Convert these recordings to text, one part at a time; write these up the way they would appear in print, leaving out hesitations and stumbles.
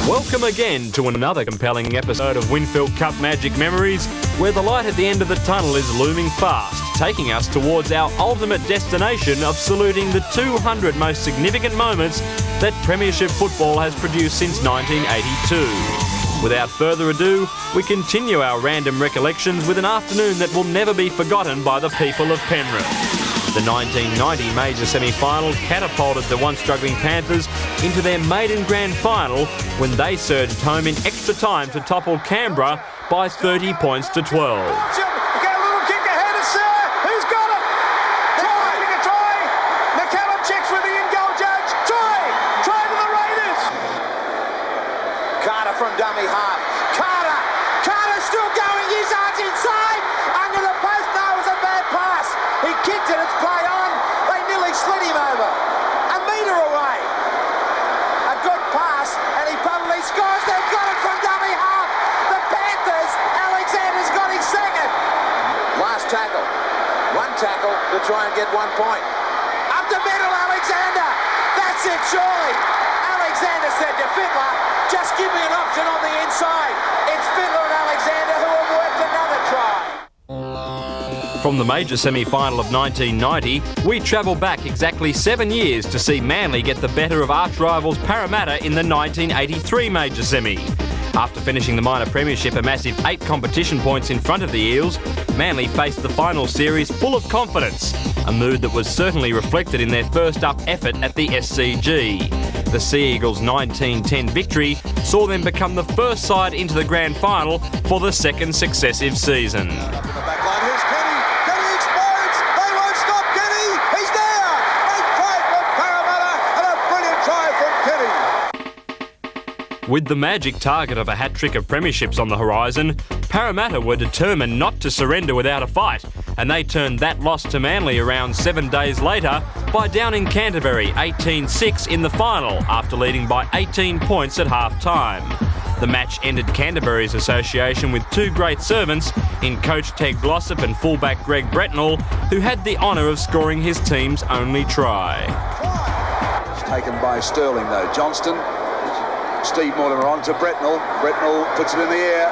Welcome again to another compelling episode of Winfield Cup Magic Memories, where the light at the end of the tunnel is looming fast, taking us towards our ultimate destination of saluting the 200 most significant moments that Premiership football has produced since 1982. Without further ado, we continue our random recollections with an afternoon that will never be forgotten by the people of Penrith. The 1990 major semi-final catapulted the once-struggling Panthers into their maiden grand final when they surged home in extra time to topple Canberra by 30 points to 12. Get a little kick ahead of Sir. Who's got it? Try. McCallum checks with the in-goal judge. Try to the Raiders. Carter from dummy half. Carter still going. His arms inside. Under the post. No, it was a bad pass. He kicked it. It's play on. They nearly slid him over. A metre away. A good pass, and he probably scores. They've got it from dummy half. The Panthers. Alexander's got his second. Last tackle. One tackle to try and get 1 point. Up the middle, Alexander. That's it, surely. Alexander said to Fittler, just give me an option on the inside. It's Fittler and Alexander who have worked another try. From the major semi-final of 1990, we travel back exactly 7 years to see Manly get the better of arch-rivals Parramatta in the 1983 major semi. After finishing the minor premiership a massive 8 competition points in front of the Eels, Manly faced the final series full of confidence, a mood that was certainly reflected in their first-up effort at the SCG. The Sea Eagles' 1910 victory saw them become the first side into the grand final for the second successive season. With the magic target of a hat-trick of premierships on the horizon, Parramatta were determined not to surrender without a fight, and they turned that loss to Manly around 7 days later by downing Canterbury 18-6 in the final after leading by 18 points at half-time. The match ended Canterbury's association with two great servants in coach Ted Glossop and fullback Greg Bretnall, who had the honour of scoring his team's only try. It's taken by Sterling though. Johnston. Steve Mortimer on to Bretnall. Bretnall puts it in the air.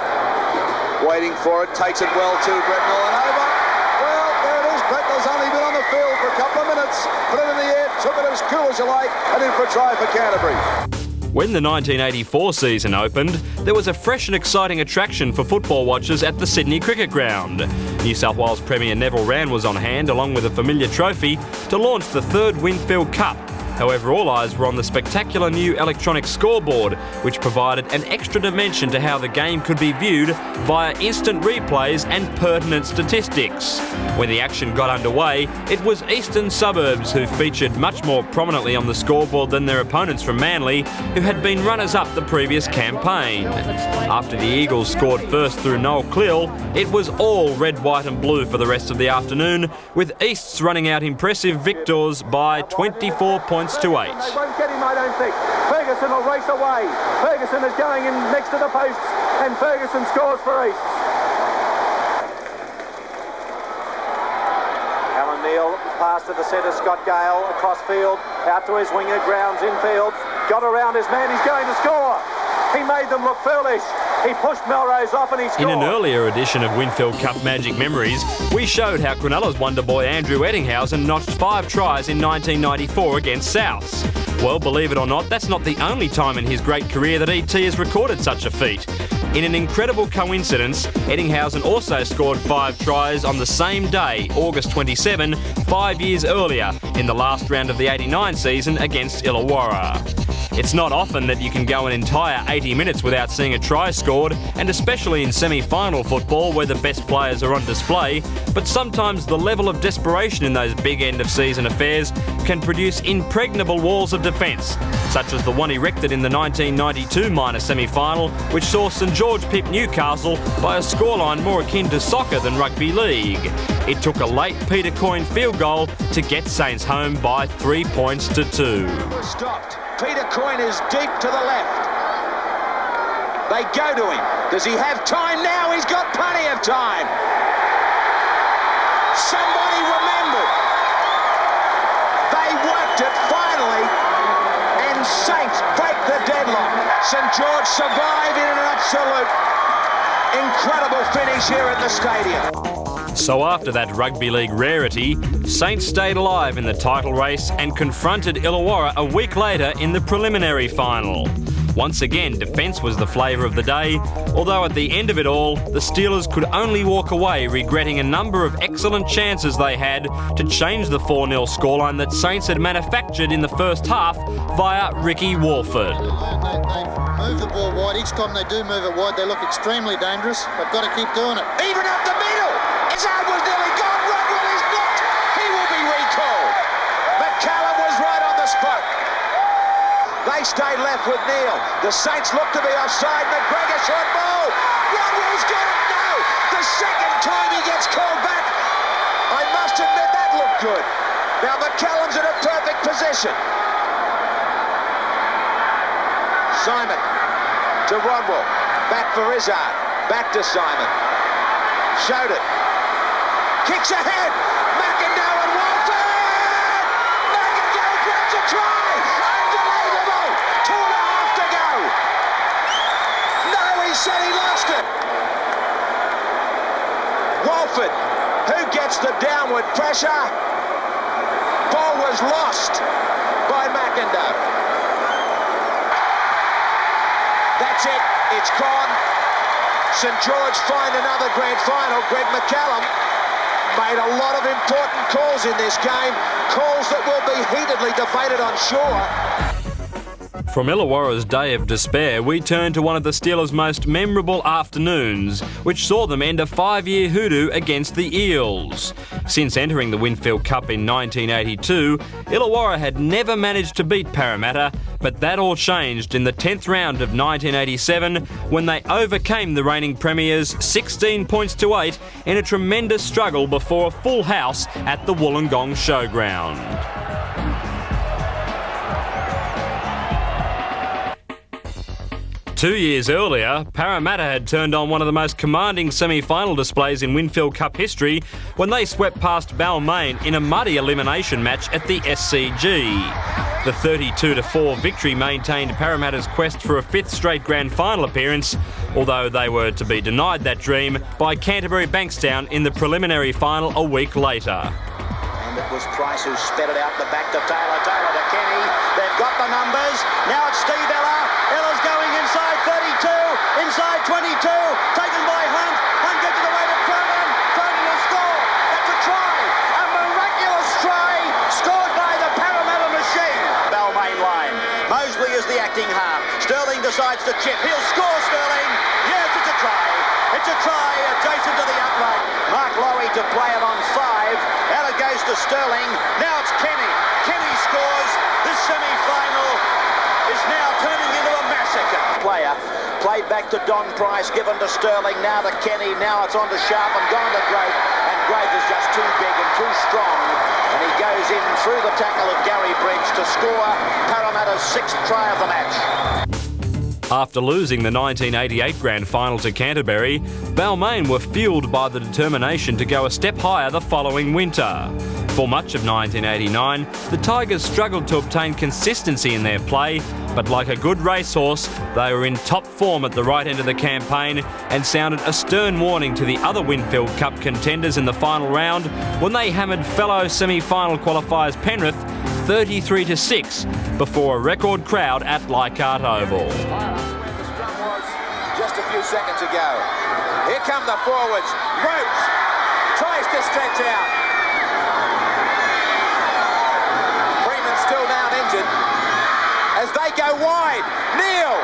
Waiting for it. Takes it well to Bretnall and over. Well, there it is. Bretnall's only been on the field for a couple of minutes. Put it in the air. Took it as cool as you like. And in for a try for Canterbury. When the 1984 season opened, there was a fresh and exciting attraction for football watchers at the Sydney Cricket Ground. New South Wales Premier Neville Wran was on hand, along with a familiar trophy, to launch the third Winfield Cup. However, all eyes were on the spectacular new electronic scoreboard, which provided an extra dimension to how the game could be viewed via instant replays and pertinent statistics. When the action got underway, it was Eastern Suburbs who featured much more prominently on the scoreboard than their opponents from Manly, who had been runners-up the previous campaign. After the Eagles scored first through Noel Cleal, it was all red, white and blue for the rest of the afternoon, with Easts running out impressive victors by 24 points to 8. They won't get him, I don't think. Ferguson will race away. Ferguson is going in next to the posts, and Ferguson scores for East. Alan Neal pass to the centre. Scott Gale across field, out to his winger, Grounds infield. Got around his man. He's going to score. He made them look foolish. He pushed Melrose off and he scored. In an earlier edition of Winfield Cup Magic Memories, we showed how Cronulla's wonder boy Andrew Ettinghausen notched 5 tries in 1994 against Souths. Well, believe it or not, that's not the only time in his great career that ET has recorded such a feat. In an incredible coincidence, Ettinghausen also scored 5 tries on the same day, August 27, 5 years earlier, in the last round of the 89 season against Illawarra. It's not often that you can go an entire 80 minutes without seeing a try scored, and especially in semi-final football where the best players are on display, but sometimes the level of desperation in those big end-of-season affairs can produce impregnable walls of defence, such as the one erected in the 1992 minor semi-final, which saw St George pip Newcastle by a scoreline more akin to soccer than rugby league. It took a late Peter Coyne field goal to get Saints home by 3 points to 2. Stopped. Peter Coyne is deep to the left. They go to him. Does he have time now? He's got plenty of time. Somebody remembered. They worked it finally, and Saints break the deadlock. St George survive in an absolute incredible finish here at the stadium. So after that rugby league rarity, Saints stayed alive in the title race and confronted Illawarra a week later in the preliminary final. Once again, defence was the flavour of the day, although at the end of it all, the Steelers could only walk away regretting a number of excellent chances they had to change the 4-0 scoreline that Saints had manufactured in the first half via Ricky Walford. They move the ball wide. Each time they do move it wide, they look extremely dangerous. They've got to keep doing it. Even up the middle. Izzard was nearly gone. Rodwell is not. He will be recalled. McCallum was right on the spot. They stayed left with Neil. The Saints look to be offside. McGregor short ball. Rodwell's got it. No. The second time he gets called back. I must admit that looked good. Now McCallum's in a perfect position. Simon to Rodwell. Back for Izzard. Back to Simon. Showed it. Kicks ahead. McIndoe and Walford. McIndoe grabs a try. Unbelievable. 2.5 to go. No, he said he lost it. Walford, who gets the downward pressure. Ball was lost by McIndoe. That's it. It's gone. St George find another grand final. Greg McCallum made a lot of important calls in this game, calls that will be heatedly debated, I'm sure. From Illawarra's day of despair, we turn to one of the Steelers' most memorable afternoons, which saw them end a 5-year hoodoo against the Eels. Since entering the Winfield Cup in 1982, Illawarra had never managed to beat Parramatta, but that all changed in the 10th round of 1987 when they overcame the reigning premiers 16 points to 8 in a tremendous struggle before a full house at the Wollongong Showground. 2 years earlier, Parramatta had turned on one of the most commanding semi-final displays in Winfield Cup history when they swept past Balmain in a muddy elimination match at the SCG. The 32-4 victory maintained Parramatta's quest for a 5th straight grand final appearance, although they were to be denied that dream by Canterbury Bankstown in the preliminary final a week later. And it was Price who sped it out the back to Taylor. Taylor to Kenny. They've got the numbers. Now it's Steve Ella. Ella's going inside 32, inside 22, taken by Hunt. Hunt gets it away to Cronin. Cronin will score. That's a try. A miraculous try scored by the Parramatta machine. Balmain line. Mosley is the acting half. Sterling decides to chip. He'll score, Sterling. Yes, it's a try. It's a try adjacent to the upright. Mark Lowy to play it on 5. Ella goes to Sterling. Now it's Kenny. Kenny scores. This semi-final is now turning into a massacre. Player played back to Don Price, given to Sterling, now to Kenny, now it's on to Sharp and gone to Grove, and Grove is just too big and too strong, and he goes in through the tackle of Gary Bridge to score Parramatta's 6th try of the match. After losing the 1988 grand final to Canterbury, Balmain were fueled by the determination to go a step higher the following winter. For much of 1989, the Tigers struggled to obtain consistency in their play, but like a good racehorse, they were in top form at the right end of the campaign and sounded a stern warning to the other Winfield Cup contenders in the final round when they hammered fellow semi-final qualifiers Penrith 33-6 before a record crowd at Leichhardt Oval. The scrum was just a few seconds ago. Here come the forwards. Rhodes tries to stretch out. Freeman's still down injured. As they go wide, Neil.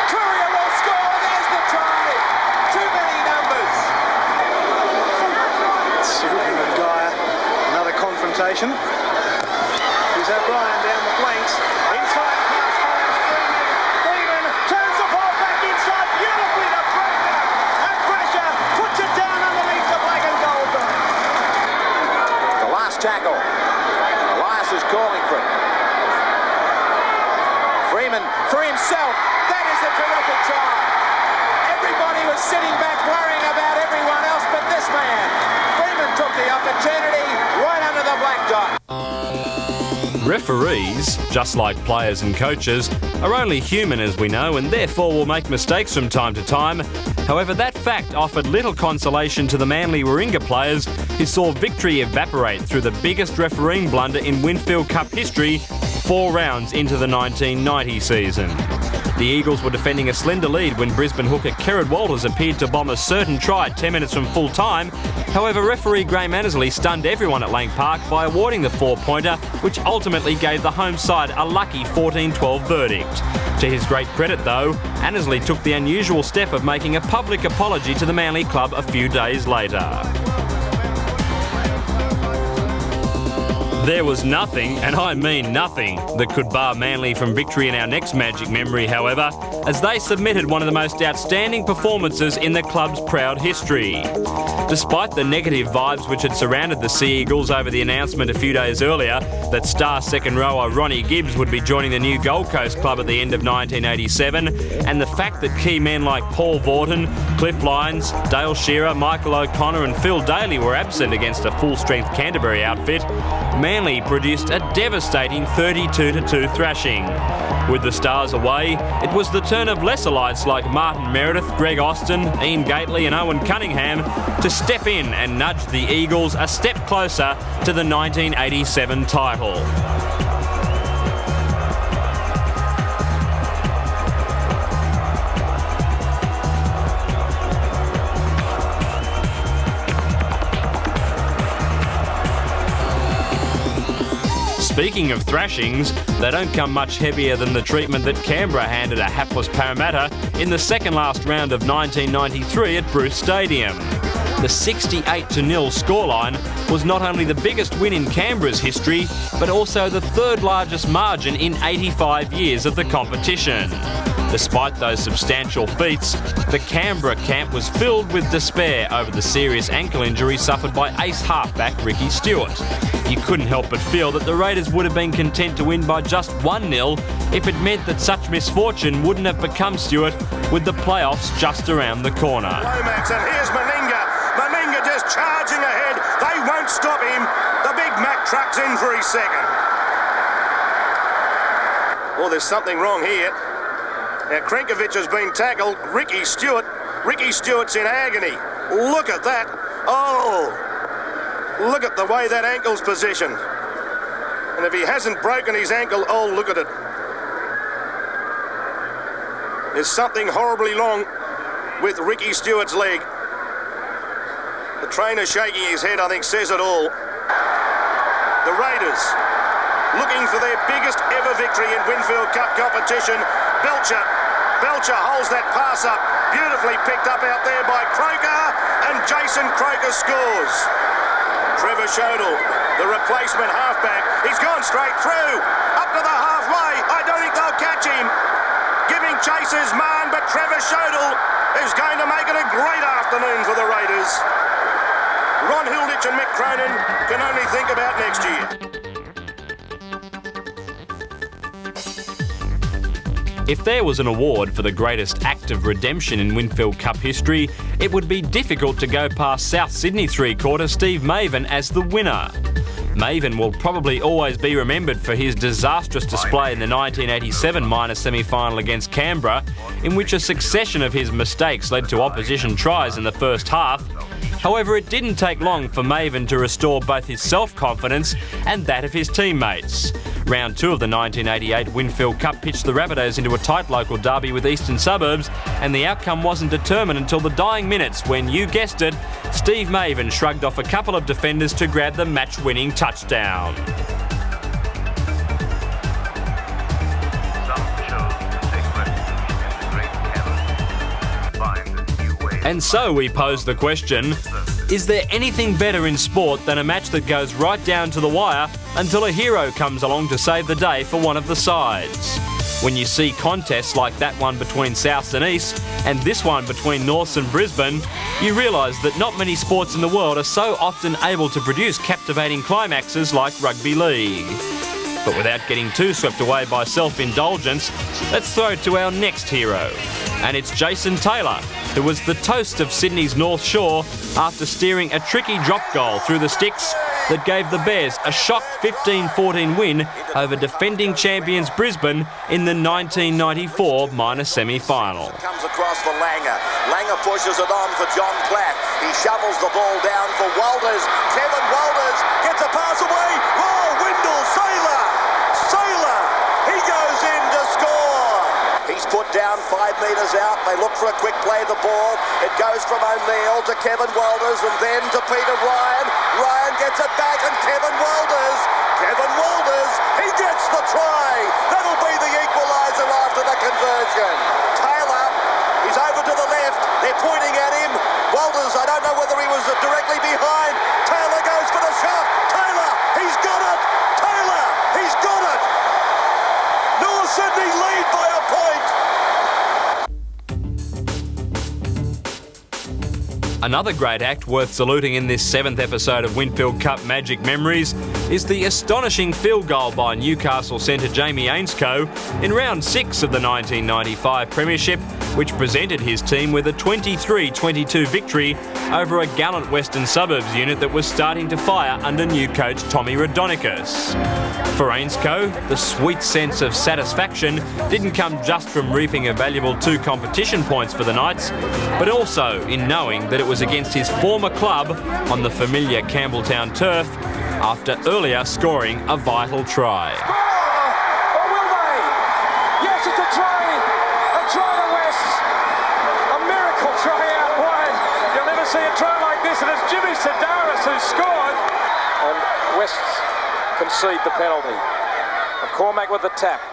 Courier will score. There's the try. Too many numbers. Superman and Dyer. Another confrontation. Here's O'Brien down the flanks. Inside pass finds Freeman. Freeman turns the ball back inside beautifully to Breaker. And pressure puts it down underneath the black and gold dot. The last tackle. Elias is calling for it. Freeman for himself. That is a terrific try. Everybody was sitting back worrying about everyone else but this man. Freeman took the opportunity right under the black dot. Referees, just like players and coaches, are only human as we know and therefore will make mistakes from time to time. However, that fact offered little consolation to the Manly Warringah players who saw victory evaporate through the biggest refereeing blunder in Winfield Cup history 4 rounds into the 1990 season. The Eagles were defending a slender lead when Brisbane hooker Kerrod Walters appeared to bomb a certain try 10 minutes from full time. However, referee Graham Annesley stunned everyone at Lang Park by awarding the 4-pointer, which ultimately gave the home side a lucky 14-12 verdict. To his great credit though, Annesley took the unusual step of making a public apology to the Manly club a few days later. There was nothing, and I mean nothing, that could bar Manly from victory in our next Magic memory, however, as they submitted one of the most outstanding performances in the club's proud history. Despite the negative vibes which had surrounded the Sea Eagles over the announcement a few days earlier that star second rower Ronnie Gibbs would be joining the new Gold Coast club at the end of 1987, and the fact that key men like Paul Vaughton, Cliff Lyons, Dale Shearer, Michael O'Connor and Phil Daly were absent against a full-strength Canterbury outfit, Manly produced a devastating 32-2 thrashing. With the Stars away, it was the turn of lesser lights like Martin Meredith, Greg Austin, Ian Gately and Owen Cunningham to step in and nudge the Eagles a step closer to the 1987 title. Speaking of thrashings, they don't come much heavier than the treatment that Canberra handed a hapless Parramatta in the second last round of 1993 at Bruce Stadium. The 68-0 scoreline was not only the biggest win in Canberra's history, but also the third largest margin in 85 years of the competition. Despite those substantial feats, the Canberra camp was filled with despair over the serious ankle injury suffered by ace halfback Ricky Stewart. You couldn't help but feel that the Raiders would have been content to win by just 1-0 if it meant that such misfortune wouldn't have become Stewart with the playoffs just around the corner. Lomax, and here's Meninga. Meninga just charging ahead. They won't stop him. The Big Mac truck's in for his second. Well, there's something wrong here. Now, Krenkovic has been tackled. Ricky Stewart's in agony. Look at that. Oh! Look at the way that ankle's positioned. And if he hasn't broken his ankle, oh, look at it. There's something horribly wrong with Ricky Stewart's leg. The trainer shaking his head, I think, says it all. The Raiders looking for their biggest ever victory in Winfield Cup competition. Belcher holds that pass up, beautifully picked up out there by Croker, and Jason Croker scores. Trevor Shodel, the replacement halfback, he's gone straight through, up to the halfway. I don't think they'll catch him. Giving chase is Mann, but Trevor Shodel is going to make it a great afternoon for the Raiders. Ron Hilditch and Mick Cronin can only think about next year. If there was an award for the greatest act of redemption in Winfield Cup history, it would be difficult to go past South Sydney three-quarter Steve Maven as the winner. Maven will probably always be remembered for his disastrous display in the 1987 minor semi-final against Canberra, in which a succession of his mistakes led to opposition tries in the first half. However, it didn't take long for Maven to restore both his self-confidence and that of his teammates. Round 2 of the 1988 Winfield Cup pitched the Rabbitohs into a tight local derby with Eastern Suburbs, and the outcome wasn't determined until the dying minutes when, you guessed it, Steve Maven shrugged off a couple of defenders to grab the match-winning touchdown. And so we pose the question, is there anything better in sport than a match that goes right down to the wire until a hero comes along to save the day for one of the sides? When you see contests like that one between Souths and East and this one between Norths and Brisbane, you realise that not many sports in the world are so often able to produce captivating climaxes like rugby league. But without getting too swept away by self-indulgence, let's throw to our next hero. And it's Jason Taylor, who was the toast of Sydney's North Shore after steering a tricky drop goal through the sticks that gave the Bears a shock 15-14 win over defending champions Brisbane in the 1994 minor semi-final. Comes across for Langer. Langer pushes it on for John Platt. He shovels the ball down for Walters. Kevin Walters gets a pass away. Oh, Windle, Sailor! He goes in to score. He's put down 5 metres out. They look for a quick play of the ball. It goes from O'Neill to Kevin Walters and then to Peter Ryan. Ryan gets it back and Kevin Walters, he gets the try. That'll be the equaliser after the conversion. Taylor, he's over to the left. They're pointing at him. Walters, I don't know whether he was directly behind. Taylor goes for the shot. Taylor, he's got it. Taylor, he's got it. North Sydney lead by a point. Another great act worth saluting in this 7th episode of Winfield Cup Magic Memories is the astonishing field goal by Newcastle centre Jamie Ainscough in round 6 of the 1995 Premiership, which presented his team with a 23-22 victory over a gallant Western Suburbs unit that was starting to fire under new coach Tommy Radonicus. For Ainscough, the sweet sense of satisfaction didn't come just from reaping a valuable 2 competition points for the Knights, but also in knowing that it was against his former club on the familiar Campbelltown turf after earlier scoring a vital try. Or will they? Yes, it's a try. A try to West. A miracle try out wide. You'll never see a try like this, and it's Jimmy Sedaris who scored. And West concede the penalty. McCormack with the tap.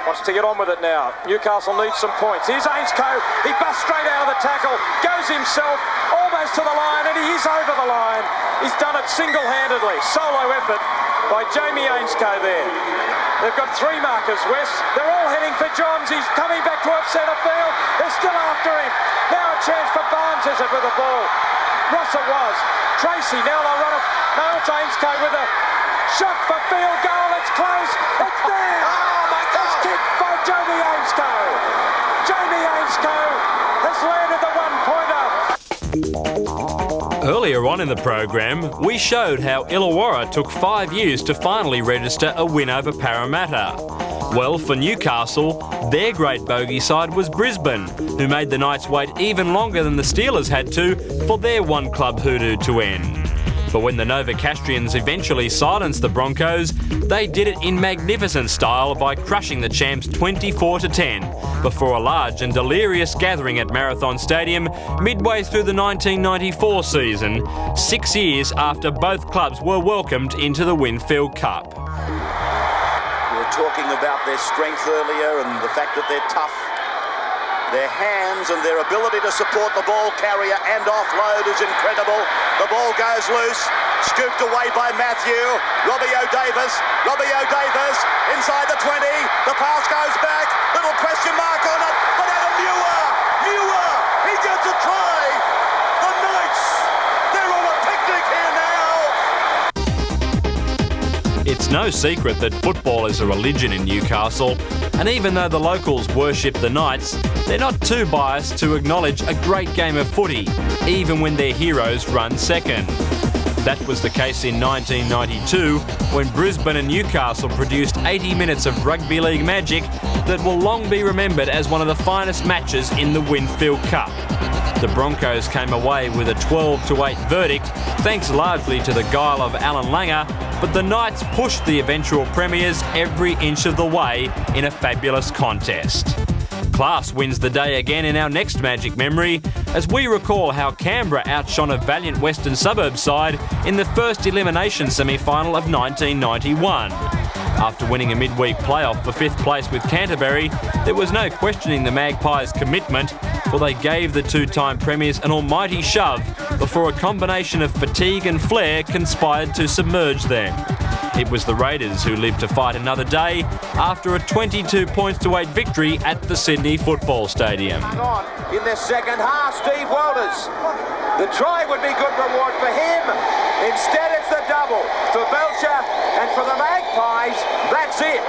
Wants to get on with it now. Newcastle needs some points. Here's Ainscough. He busts straight out of the tackle. Goes himself almost to the line, and he is over the line. He's done it single-handedly. Solo effort by Jamie Ainscough there. They've got 3 markers, West. They're all heading for Johns. He's coming back towards centre field. They're still after him. Now a chance for Barnes, is it, with the ball? Ross it was. Tracy, now they'll run it. No, it's Ainscough with a shot for field goal. It's close. It's there. Oh, my God. It's kicked by Jamie Ainscough. Jamie Ainscough has landed the 1-pointer. Earlier on in the program, we showed how Illawarra took 5 years to finally register a win over Parramatta. Well, for Newcastle, their great bogey side was Brisbane, who made the Knights wait even longer than the Steelers had to for their one-club hoodoo to end. But when the Novocastrians eventually silenced the Broncos, they did it in magnificent style by crushing the champs 24-10 before a large and delirious gathering at Marathon Stadium midway through the 1994 season, 6 years after both clubs were welcomed into the Winfield Cup. We were talking about their strength earlier and the fact that they're tough. Their hands and their ability to support the ball carrier and offload is incredible. The ball goes loose, scooped away by Matthew. Robbie O'Davis inside the 20. The pass goes back. Little question mark on it. But Adam Muir, he gets a try. The Knights, they're on a picnic here now. It's no secret that football is a religion in Newcastle, and even though the locals worship the Knights, they're not too biased to acknowledge a great game of footy, even when their heroes run second. That was the case in 1992, when Brisbane and Newcastle produced 80 minutes of rugby league magic that will long be remembered as one of the finest matches in the Winfield Cup. The Broncos came away with a 12-8 verdict, thanks largely to the guile of Alan Langer, but the Knights pushed the eventual premiers every inch of the way in a fabulous contest. Class wins the day again in our next Magic Memory, as we recall how Canberra outshone a valiant Western Suburbs side in the first elimination semi-final of 1991. After winning a midweek playoff for 5th place with Canterbury, there was no questioning the Magpies' commitment, for they gave the 2-time premiers an almighty shove before a combination of fatigue and flair conspired to submerge them. It was the Raiders who lived to fight another day after a 22-8 victory at the Sydney Football Stadium. On in the second half, Steve Walters. The try would be good reward for him. Instead, it's the double for Belcher, and for the Magpies, that's it.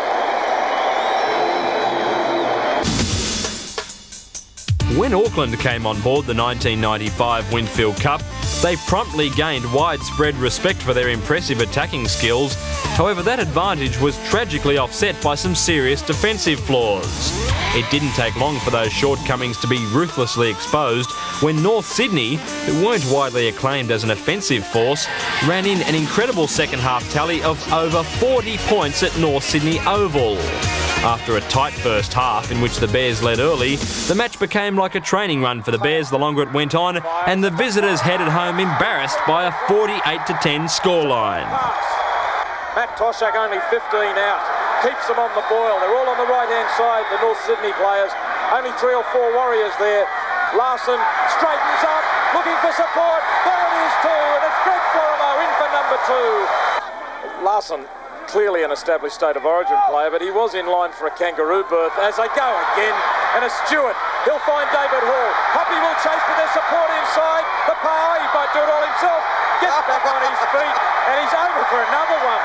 When Auckland came on board the 1995 Winfield Cup, They promptly gained widespread respect for their impressive attacking skills. However, that advantage was tragically offset by some serious defensive flaws. It didn't take long for those shortcomings to be ruthlessly exposed when North Sydney, who weren't widely acclaimed as an offensive force, ran in an incredible second-half tally of over 40 points at North Sydney Oval. After a tight first half in which the Bears led early, the match became like a training run for the Bears the longer it went on, and the visitors headed home embarrassed by a 48-10 scoreline. Matt Toshak only 15 out, keeps them on the boil. They're all on the right-hand side, the North Sydney players. Only 3 or 4 Warriors there. Larson straightens up, looking for support. There it is too, and it's Greg Florimo in for number 2. Larson, clearly an established State of Origin player, but he was in line for a kangaroo berth as they go again. And a Stewart, he'll find David Hall. Hoppy will chase with their support inside. The power, he might do it all himself. Gets back on his feet, and he's over for another one.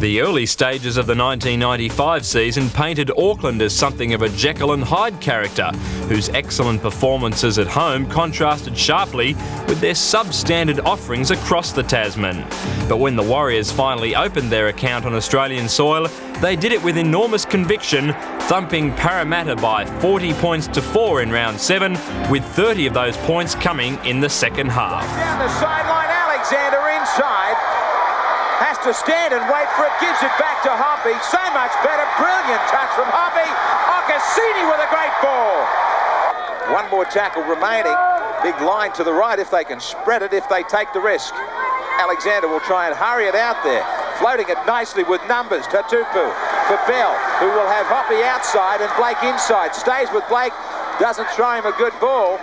The early stages of the 1995 season painted Auckland as something of a Jekyll and Hyde character, whose excellent performances at home contrasted sharply with their substandard offerings across the Tasman. But when the Warriors finally opened their account on Australian soil, they did it with enormous conviction, thumping Parramatta by 40 points to 4 in round 7, with 30 of those points coming in the second half. Down the sideline, Alexander inside. Has to stand and wait for it, gives it back to Hoppy. So much better, brilliant touch from Hoppy. Ocassini with a great ball. One more tackle remaining. Big line to the right if they can spread it, if they take the risk. Alexander will try and hurry it out there. Floating it nicely with numbers. Tatupu for Bell, who will have Hoppy outside and Blake inside. Stays with Blake, doesn't throw him a good ball.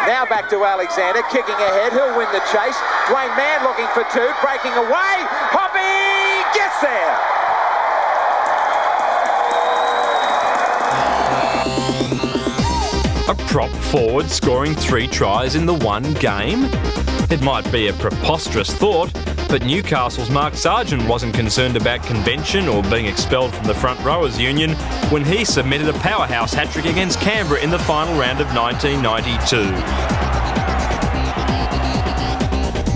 Now back to Alexander, kicking ahead, he'll win the chase. Dwayne Mann looking for 2, breaking away. Hoppy gets there. A prop forward scoring 3 tries in the one game? It might be a preposterous thought, but Newcastle's Mark Sargent wasn't concerned about convention or being expelled from the front rowers union when he submitted a powerhouse hat-trick against Canberra in the final round of 1992.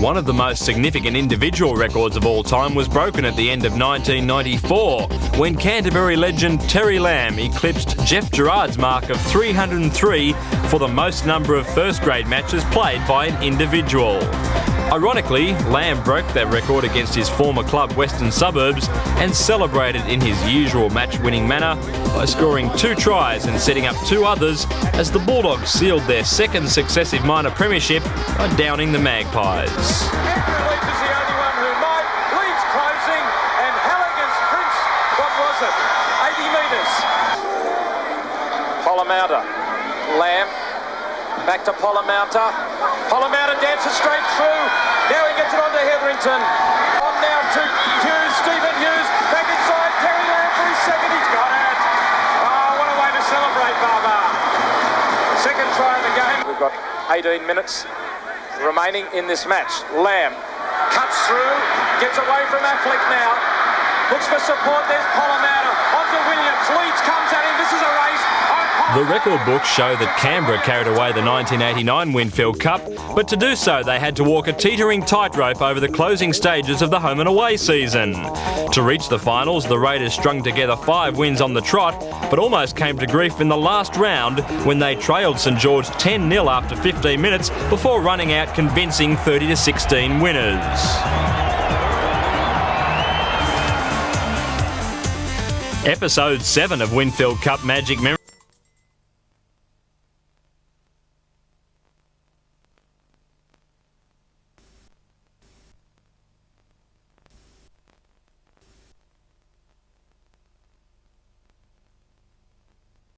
One of the most significant individual records of all time was broken at the end of 1994 when Canterbury legend Terry Lamb eclipsed Jeff Gerard's mark of 303 for the most number of first-grade matches played by an individual. Ironically, Lamb broke that record against his former club Western Suburbs and celebrated in his usual match-winning manner by scoring 2 tries and setting up 2 others as the Bulldogs sealed their second successive minor premiership by downing the Magpies. Andrew Leach is the only one who might. Leach closing, and Halligan's Prince, what was it? 80 metres. Pollamouta, Lamb, back to Pollamouta. Pollamouta dances straight through. Now he gets it on to Hetherington. On now to Hughes, Stephen Hughes, back inside. Terry Lamb for his second. He's got it. Oh, what a way to celebrate, Baba. Second try of the game. We've got 18 minutes remaining in this match. Lamb cuts through, gets away from Affleck now. Looks for support. There's Pollamouta. Onto Williams. Leach comes at him. This is a race. The record books show that Canberra carried away the 1989 Winfield Cup, but to do so they had to walk a teetering tightrope over the closing stages of the home and away season. To reach the finals, the Raiders strung together 5 wins on the trot, but almost came to grief in the last round when they trailed St George 10-0 after 15 minutes before running out convincing 30-16 winners. Episode 7 of Winfield Cup Magic Memories.